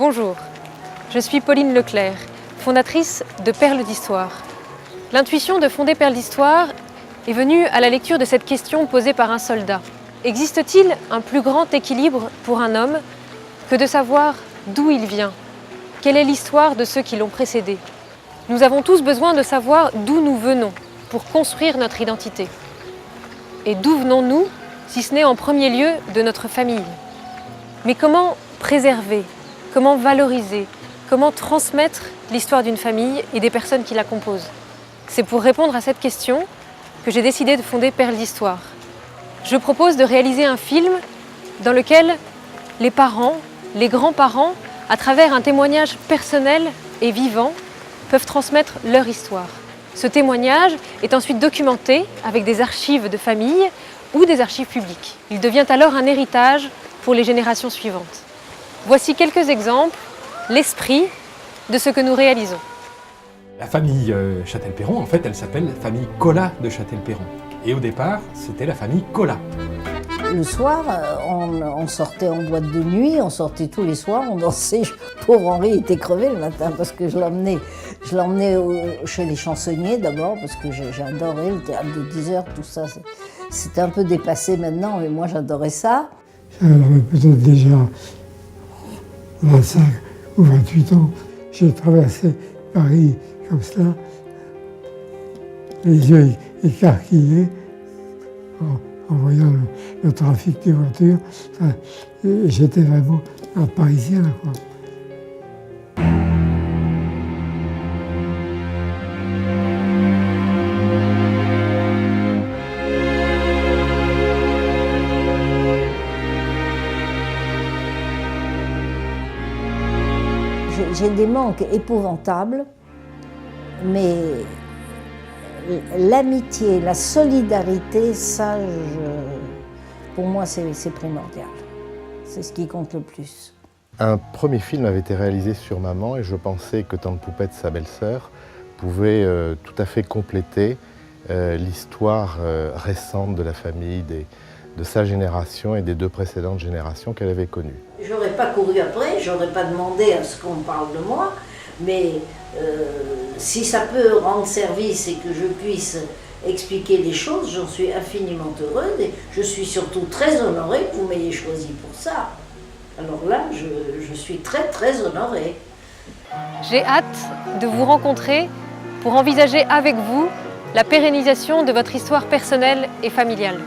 Bonjour, je suis Pauline Leclerc, fondatrice de Perles d'Histoire. L'intuition de fonder Perles d'Histoire est venue à la lecture de cette question posée par un soldat. Existe-t-il un plus grand équilibre pour un homme que de savoir d'où il vient? Quelle est l'histoire de ceux qui l'ont précédé? Nous avons tous besoin de savoir d'où nous venons pour construire notre identité. Et d'où venons-nous, si ce n'est en premier lieu de notre famille? Mais comment préserver, comment valoriser, comment transmettre l'histoire d'une famille et des personnes qui la composent? C'est pour répondre à cette question que j'ai décidé de fonder Perles d'Histoire. Je propose de réaliser un film dans lequel les parents, les grands-parents, à travers un témoignage personnel et vivant, peuvent transmettre leur histoire. Ce témoignage est ensuite documenté avec des archives de famille ou des archives publiques. Il devient alors un héritage pour les générations suivantes. Voici quelques exemples, l'esprit de ce que nous réalisons. La famille Châtel-Perron, en fait, elle s'appelle la famille Collat de Châtel-Perron. Et au départ, c'était la famille Collat. Le soir, on sortait en boîte de nuit, on sortait tous les soirs, on dansait. Pauvre Henri était crevé le matin parce que je l'emmenais chez les chansonniers d'abord parce que j'adorais le théâtre de 10 heures, tout ça. C'était un peu dépassé maintenant, mais moi j'adorais ça. J'avais peut-être déjà 25 ou 28 ans. J'ai traversé Paris comme ça, les yeux écarquillés, en voyant le trafic des voitures. J'étais vraiment un Parisien, quoi. J'ai des manques épouvantables, mais l'amitié, la solidarité, ça, pour moi, c'est primordial. C'est ce qui compte le plus. Un premier film avait été réalisé sur maman et je pensais que Tante Poupette, sa belle-sœur, pouvait tout à fait compléter l'histoire récente de la famille, de sa génération et des deux précédentes générations qu'elle avait connues. J'aurais pas couru après, j'aurais pas demandé à ce qu'on parle de moi, mais si ça peut rendre service et que je puisse expliquer des choses, j'en suis infiniment heureuse et je suis surtout très honorée que vous m'ayez choisi pour ça. Alors là, je suis très très honorée. J'ai hâte de vous rencontrer pour envisager avec vous la pérennisation de votre histoire personnelle et familiale.